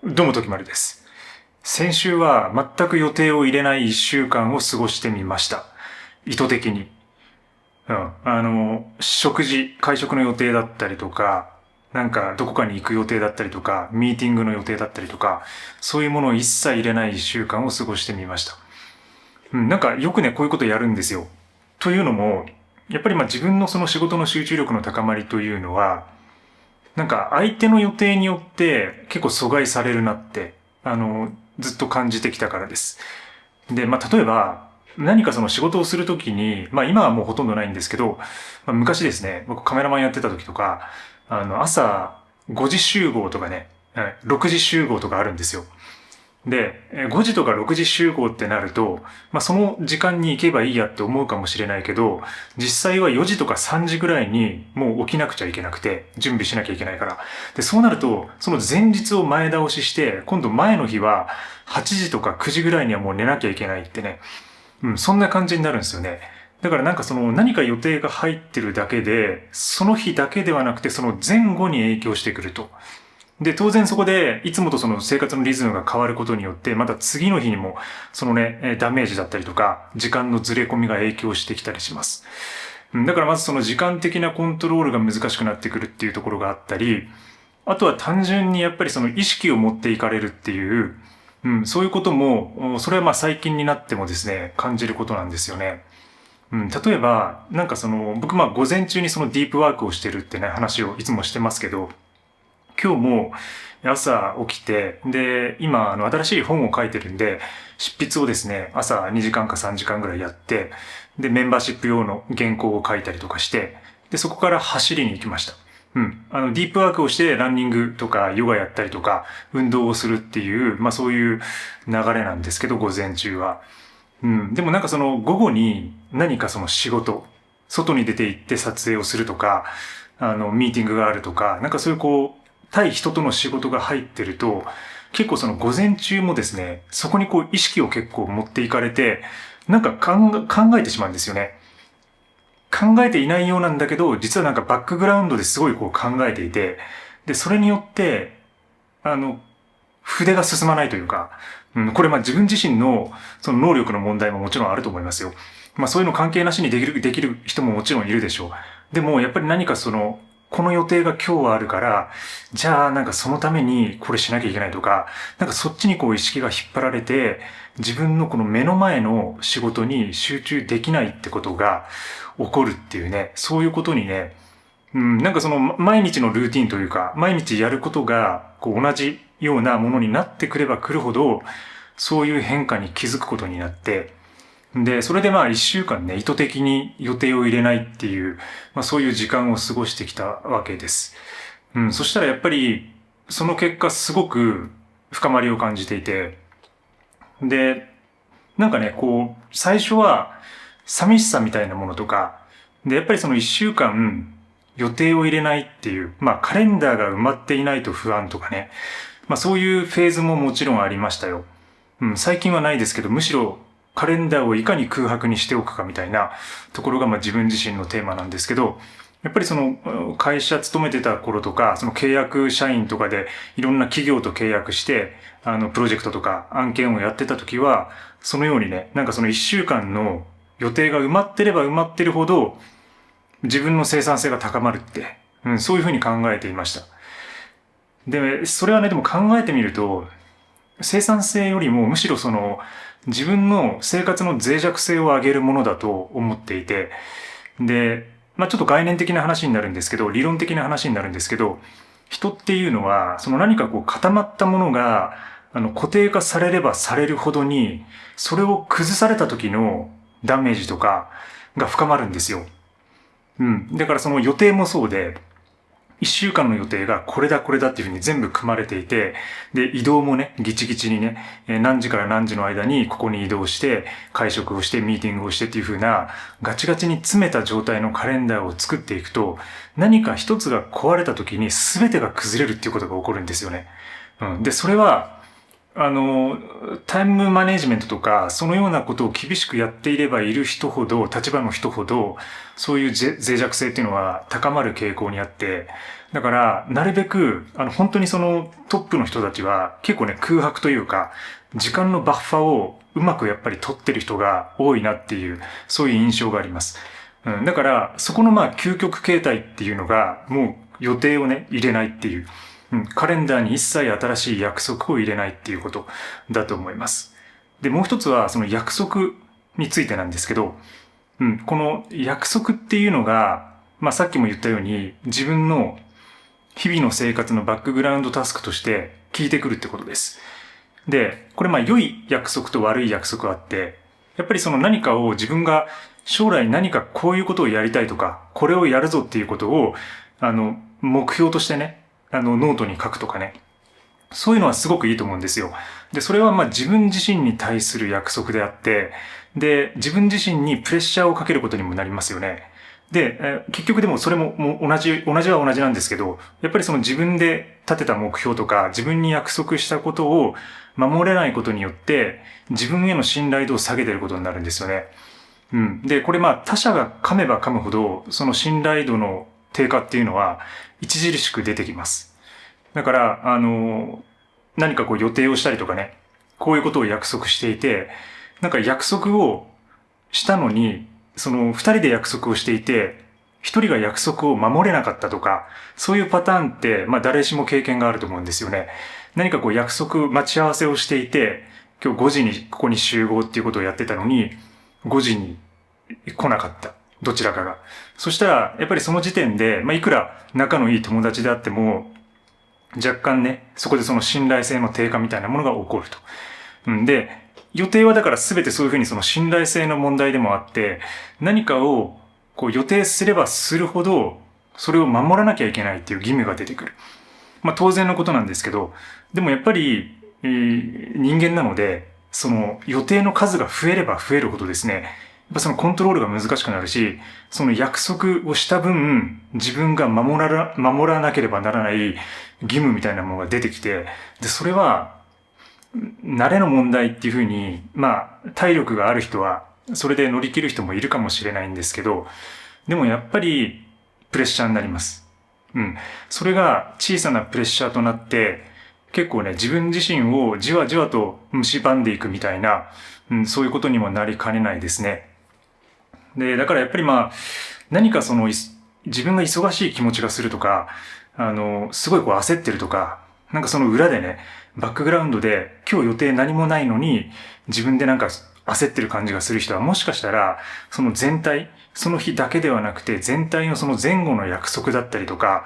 どうも、ときまるです。先週は全く予定を入れない一週間を過ごしてみました。意図的に。会食の予定だったりとか、なんかどこかに行く予定だったりとか、ミーティングの予定だったりとか、そういうものを一切入れない一週間を過ごしてみました。なんかよくね、こういうことやるんですよ。というのも、やっぱり自分のその仕事の集中力の高まりというのは、なんか相手の予定によって結構阻害されるなって、ずっと感じてきたからです。で、例えば、何かその仕事をするときに、今はもうほとんどないんですけど、昔ですね、僕カメラマンやってた時とか、朝5時集合とかね、6時集合とかあるんですよ。で、5時とか6時集合ってなると、その時間に行けばいいやって思うかもしれないけど、実際は4時とか3時ぐらいにもう起きなくちゃいけなくて、準備しなきゃいけないから。で、そうなると、その前日を前倒しして、今度前の日は8時とか9時ぐらいにはもう寝なきゃいけないってね。そんな感じになるんですよね。だからなんかその何か予定が入ってるだけで、その日だけではなくてその前後に影響してくると。で、当然そこで、いつもとその生活のリズムが変わることによって、また次の日にも、そのね、ダメージだったりとか、時間のずれ込みが影響してきたりします。だからまずその時間的なコントロールが難しくなってくるっていうところがあったり、あとは単純にやっぱりその意識を持っていかれるっていう、そういうことも、それは最近になってもですね、感じることなんですよね。例えば、なんかその、僕午前中にそのディープワークをしてるってね、話をいつもしてますけど、今日も朝起きて、で、今、新しい本を書いてるんで、執筆をですね、朝2時間か3時間ぐらいやって、で、メンバーシップ用の原稿を書いたりとかして、で、そこから走りに行きました。ディープワークをしてランニングとかヨガやったりとか運動をするっていう、そういう流れなんですけど、午前中は。でもなんかその午後に何かその仕事、外に出て行って撮影をするとか、ミーティングがあるとか、なんかそういう対人との仕事が入ってると、結構その午前中もですね、そこに意識を結構持っていかれて、なんか考えてしまうんですよね。考えていないようなんだけど、実はなんかバックグラウンドですごい考えていて、で、それによって、筆が進まないというか、これ自分自身のその能力の問題ももちろんあると思いますよ。そういうの関係なしにできる人ももちろんいるでしょう。でもやっぱり何かこの予定が今日はあるから、じゃあなんかそのためにこれしなきゃいけないとか、なんかそっちに意識が引っ張られて、自分のこの目の前の仕事に集中できないってことが起こるっていうね、そういうことにね、なんかその毎日のルーティンというか、毎日やることが同じようなものになってくればくるほど、そういう変化に気づくことになって、で、それで一週間ね、意図的に予定を入れないっていう、そういう時間を過ごしてきたわけです。そしたらやっぱり、その結果すごく深まりを感じていて、で、なんかね、最初は寂しさみたいなものとか、で、やっぱりその一週間予定を入れないっていう、カレンダーが埋まっていないと不安とかね、そういうフェーズももちろんありましたよ。最近はないですけど、むしろカレンダーをいかに空白にしておくかみたいなところが自分自身のテーマなんですけど、やっぱりその会社勤めてた頃とか、その契約社員とかでいろんな企業と契約して、プロジェクトとか案件をやってた時は、そのようにね、なんかその一週間の予定が埋まってれば埋まってるほど、自分の生産性が高まるって、そういうふうに考えていました。で、それはね、でも考えてみると、生産性よりもむしろ自分の生活の脆弱性を上げるものだと思っていて、で、ちょっと概念的な話になるんですけど、理論的な話になるんですけど、人っていうのは、その何か固まったものが、固定化されればされるほどに、それを崩された時のダメージとかが深まるんですよ。だからその予定もそうで、一週間の予定がこれだこれだっていうふうに全部組まれていて、で、移動もね、ギチギチにね、何時から何時の間にここに移動して、会食をして、ミーティングをしてっていうふうな、ガチガチに詰めた状態のカレンダーを作っていくと、何か一つが壊れた時に全てが崩れるっていうことが起こるんですよね。で、それは、タイムマネジメントとか、そのようなことを厳しくやっていればいる人ほど、立場の人ほど、そういう脆弱性っていうのは高まる傾向にあって、だから、なるべく、本当にそのトップの人たちは結構ね、空白というか、時間のバッファをうまくやっぱり取ってる人が多いなっていう、そういう印象があります。だから、そこの究極形態っていうのが、もう予定をね、入れないっていう。カレンダーに一切新しい約束を入れないっていうことだと思います。で、もう一つはその約束についてなんですけど、この約束っていうのが、さっきも言ったように自分の日々の生活のバックグラウンドタスクとして効いてくるってことです。で、これ良い約束と悪い約束があって、やっぱりその何かを自分が将来何かこういうことをやりたいとか、これをやるぞっていうことを、目標としてね、ノートに書くとかね。そういうのはすごくいいと思うんですよ。で、それは自分自身に対する約束であって、で、自分自身にプレッシャーをかけることにもなりますよね。で、結局でもそれも同じは同じなんですけど、やっぱりその自分で立てた目標とか、自分に約束したことを守れないことによって、自分への信頼度を下げていることになるんですよね。で、これ他者が噛めば噛むほど、その信頼度の低下っていうのは著しく出てきます。だから、何か予定をしたりとかね、こういうことを約束していて、約束をしたのに、その二人で約束をしていて、一人が約束を守れなかったとか、そういうパターンって、誰しも経験があると思うんですよね。何か約束、待ち合わせをしていて、今日5時にここに集合っていうことをやってたのに、5時に来なかった。どちらかが。そしたら、やっぱりその時点で、いくら仲のいい友達であっても、若干ね、そこでその信頼性の低下みたいなものが起こると。で、予定はだから全てそういうふうにその信頼性の問題でもあって、何かを予定すればするほど、それを守らなきゃいけないっていう義務が出てくる。当然のことなんですけど、でもやっぱり、人間なので、その予定の数が増えれば増えるほどですね、やっぱそのコントロールが難しくなるし、その約束をした分、自分が守らなければならない義務みたいなものが出てきて、で、それは、慣れの問題っていうふうに、体力がある人は、それで乗り切る人もいるかもしれないんですけど、でもやっぱり、プレッシャーになります。それが小さなプレッシャーとなって、結構ね、自分自身をじわじわと蝕んでいくみたいな、そういうことにもなりかねないですね。で、だからやっぱり何かその、自分が忙しい気持ちがするとか、すごい焦ってるとか、その裏でね、バックグラウンドで今日予定何もないのに、自分で焦ってる感じがする人はもしかしたら、その全体、その日だけではなくて全体のその前後の約束だったりとか、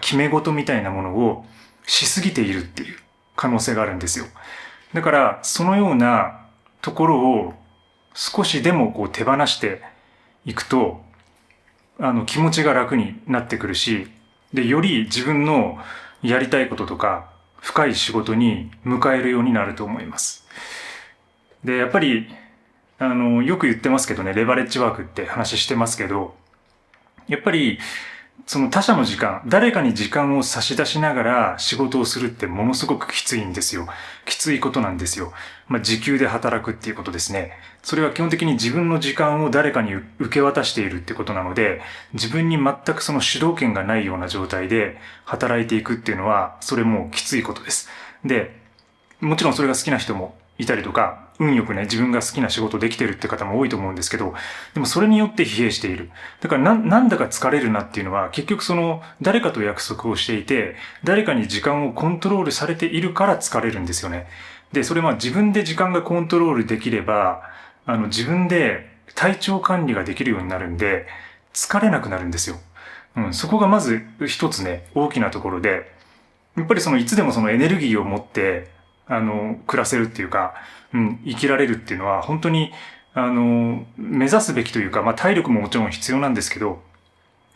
決め事みたいなものをしすぎているっていう可能性があるんですよ。だから、そのようなところを少しでも手放していくと、気持ちが楽になってくるし、で、より自分のやりたいこととか、深い仕事に向かえるようになると思います。で、やっぱり、よく言ってますけどね、レバレッジワークって話してますけど、やっぱり、その他者の時間、誰かに時間を差し出しながら仕事をするってものすごくきついんですよ。きついことなんですよ。時給で働くっていうことですね。それは基本的に自分の時間を誰かに受け渡しているってことなので、自分に全くその主導権がないような状態で働いていくっていうのは、それもきついことです。で、もちろんそれが好きな人もいたりとか、運よくね、自分が好きな仕事できてるって方も多いと思うんですけど、でもそれによって疲弊している。だからなんだか疲れるなっていうのは、結局その、誰かと約束をしていて、誰かに時間をコントロールされているから疲れるんですよね。で、それ自分で時間がコントロールできれば、自分で体調管理ができるようになるんで、疲れなくなるんですよ。そこがまず一つね、大きなところで、やっぱりそのいつでもそのエネルギーを持って、暮らせるっていうか、生きられるっていうのは本当に、目指すべきというか、体力ももちろん必要なんですけど、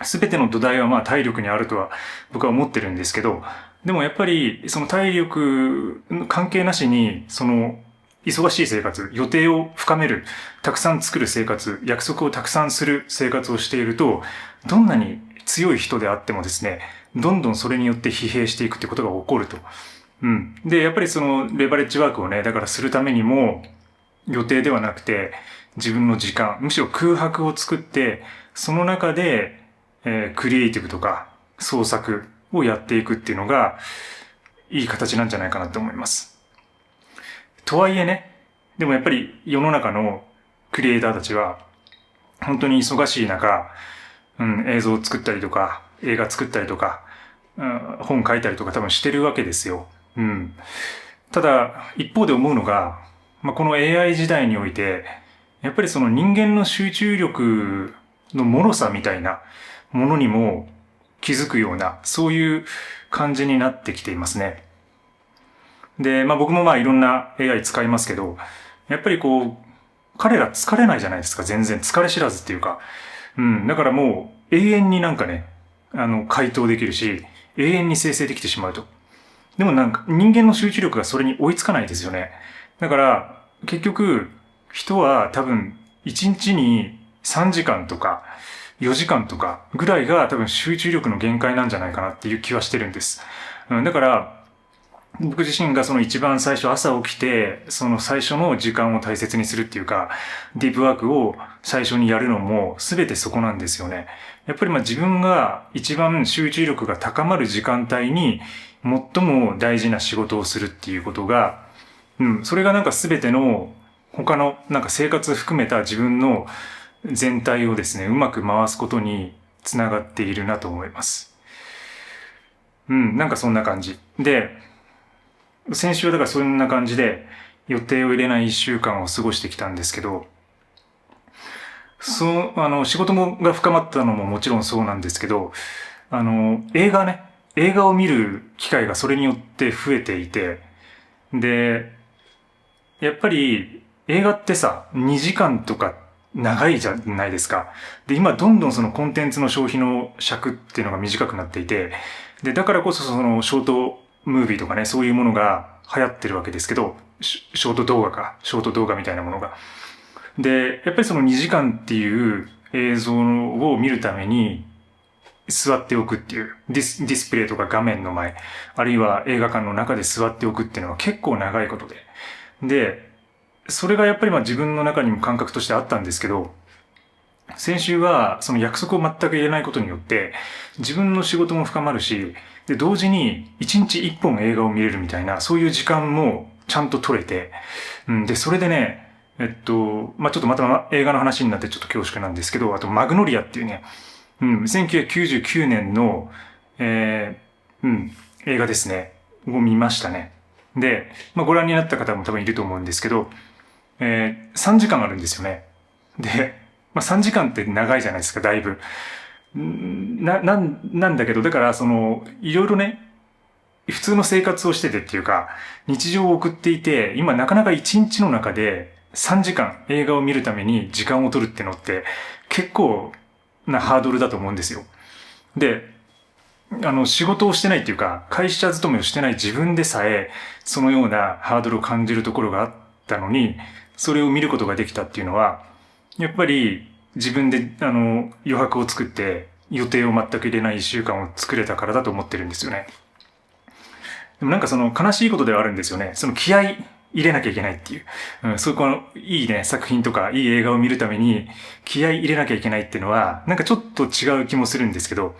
すべての土台は体力にあるとは僕は思ってるんですけど、でもやっぱりその体力関係なしに、その忙しい生活、予定を深める、たくさん作る生活、約束をたくさんする生活をしていると、どんなに強い人であってもですね、どんどんそれによって疲弊していくってことが起こると。うん。で、やっぱりそのレバレッジワークをね、だからするためにも予定ではなくて自分の時間、むしろ空白を作って、その中で、クリエイティブとか創作をやっていくっていうのがいい形なんじゃないかなと思います。とはいえね、でもやっぱり世の中のクリエイターたちは本当に忙しい中、映像を作ったりとか、映画作ったりとか、本書いたりとか多分してるわけですよ。ただ、一方で思うのが、この AI 時代において、やっぱりその人間の集中力の脆さみたいなものにも気づくような、そういう感じになってきていますね。で、僕もいろんな AI 使いますけど、やっぱり彼ら疲れないじゃないですか、全然。疲れ知らずっていうか。だからもう永遠になんかね、回答できるし、永遠に生成できてしまうと。でもなんか人間の集中力がそれに追いつかないですよね。だから結局人は多分1日に3時間とか4時間とかぐらいが多分集中力の限界なんじゃないかなっていう気はしてるんです。だから僕自身がその一番最初朝起きてその最初の時間を大切にするっていうかディープワークを最初にやるのも全てそこなんですよね。やっぱり自分が一番集中力が高まる時間帯に最も大事な仕事をするっていうことが、それがなんか全ての他のなんか生活含めた自分の全体をですね、うまく回すことにつながっているなと思います。なんかそんな感じ。で、先週はだからそんな感じで予定を入れない一週間を過ごしてきたんですけど、仕事が深まったのももちろんそうなんですけど、映画を見る機会がそれによって増えていて、で、やっぱり映画ってさ、2時間とか長いじゃないですか。で、今どんどんそのコンテンツの消費の尺っていうのが短くなっていて、で、だからこそそのショートムービーとかね、そういうものが流行ってるわけですけど、ショート動画みたいなものが。で、やっぱりその2時間っていう映像を見るために座っておくっていうディスプレイとか画面の前、あるいは映画館の中で座っておくっていうのは結構長いことで。で、それがやっぱり自分の中にも感覚としてあったんですけど、先週はその約束を全く入れないことによって自分の仕事も深まるし、で、同時に1日1本映画を見れるみたいな、そういう時間もちゃんと取れて、で、それでね、ちょっとまた映画の話になってちょっと恐縮なんですけど、あとマグノリアっていうね、1999年の、映画ですね、を見ましたね。で、ご覧になった方も多分いると思うんですけど、3時間あるんですよね。で、3時間って長いじゃないですか、だいぶ。なんだけど、だから、いろいろね、普通の生活をしててっていうか、日常を送っていて、今なかなか1日の中で3時間映画を見るために時間を取るってのって、結構なハードルだと思うんですよ。で、仕事をしてないっていうか、会社勤めをしてない自分でさえ、そのようなハードルを感じるところがあったのに、それを見ることができたっていうのは、やっぱり自分で、余白を作って予定を全く入れない一週間を作れたからだと思ってるんですよね。でもなんか悲しいことではあるんですよね。その気合入れなきゃいけないっていう。そういういいね、作品とかいい映画を見るために気合入れなきゃいけないっていうのは、なんかちょっと違う気もするんですけど、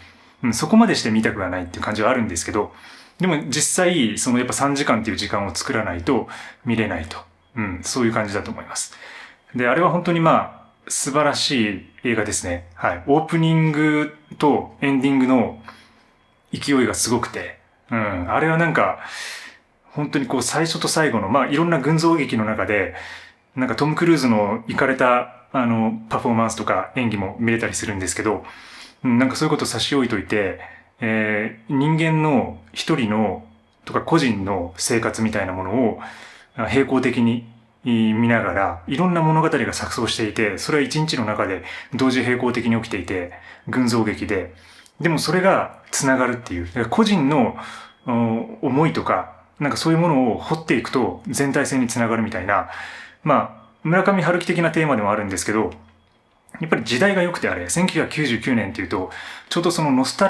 そこまでして見たくはないっていう感じはあるんですけど、でも実際、やっぱ3時間っていう時間を作らないと見れないと。そういう感じだと思います。で、あれは本当に素晴らしい映画ですね。はい。オープニングとエンディングの勢いがすごくて、あれはなんか、本当に最初と最後の、いろんな群像劇の中で、なんかトム・クルーズのイカれた、パフォーマンスとか演技も見れたりするんですけど、なんかそういうことを差し置いといて、人間の一人の、とか個人の生活みたいなものを並行的に見ながら、いろんな物語が錯綜していて、それは一日の中で同時並行的に起きていて、群像劇で、でもそれが繋がるっていう、個人の思いとか、なんかそういうものを掘っていくと全体性に繋がるみたいな、村上春樹的なテーマでもあるんですけど、やっぱり時代が良くてあれ、1999年っていうと、ちょうどそのノスト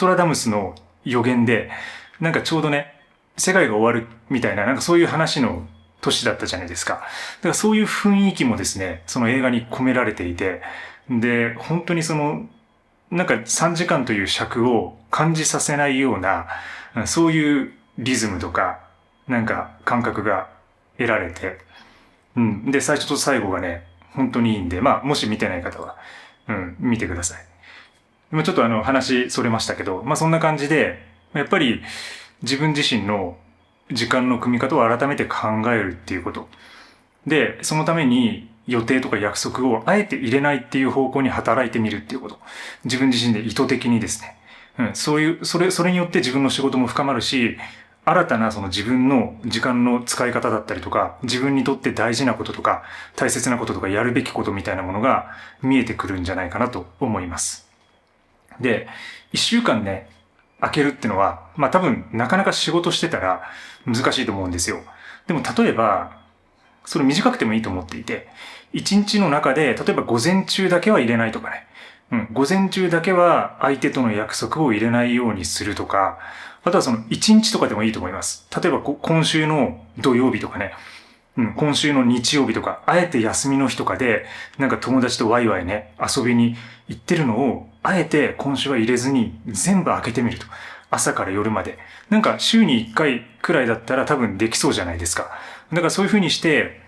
ラダムスの予言で、なんかちょうどね、世界が終わるみたいな、なんかそういう話の年だったじゃないですか。だからそういう雰囲気もですね、その映画に込められていて、で、本当になんか3時間という尺を感じさせないような、そういうリズムとか、なんか感覚が得られて、で、最初と最後がね、本当にいいんで、もし見てない方は、見てください。今ちょっと話それましたけど、そんな感じで、やっぱり自分自身の時間の組み方を改めて考えるっていうこと。で、そのために予定とか約束をあえて入れないっていう方向に働いてみるっていうこと。自分自身で意図的にですね。それによって自分の仕事も深まるし、新たなその自分の時間の使い方だったりとか、自分にとって大事なこととか、大切なこととかやるべきことみたいなものが見えてくるんじゃないかなと思います。で、一週間ね、空けるってのは、多分なかなか仕事してたら難しいと思うんですよ。でも例えば、それ短くてもいいと思っていて、一日の中で、例えば午前中だけは入れないとかね。午前中だけは相手との約束を入れないようにするとか、あとはその一日とかでもいいと思います。例えば今週の土曜日とかね。今週の日曜日とか、あえて休みの日とかで、なんか友達とワイワイね、遊びに行ってるのを、あえて今週は入れずに全部開けてみると。朝から夜まで。なんか週に1回くらいだったら多分できそうじゃないですか。だからそういう風にして、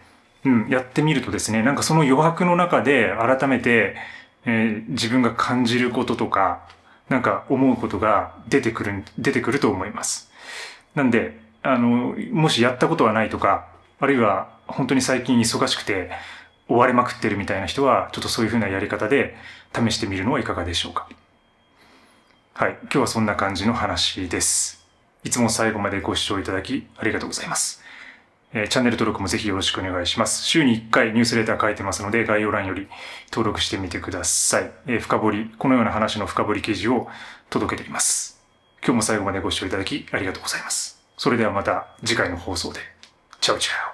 やってみるとですね、なんかその余白の中で改めて、自分が感じることとか、なんか思うことが出てくると思います。なんで、もしやったことはないとか、あるいは本当に最近忙しくて追われまくってるみたいな人は、ちょっとそういう風なやり方で試してみるのはいかがでしょうか。はい。今日はそんな感じの話です。いつも最後までご視聴いただきありがとうございます。チャンネル登録もぜひよろしくお願いします。週に1回ニュースレター書いてますので、概要欄より登録してみてください。このような話の深掘り記事を届けています。今日も最後までご視聴いただきありがとうございます。それではまた次回の放送で。チャオチャオ。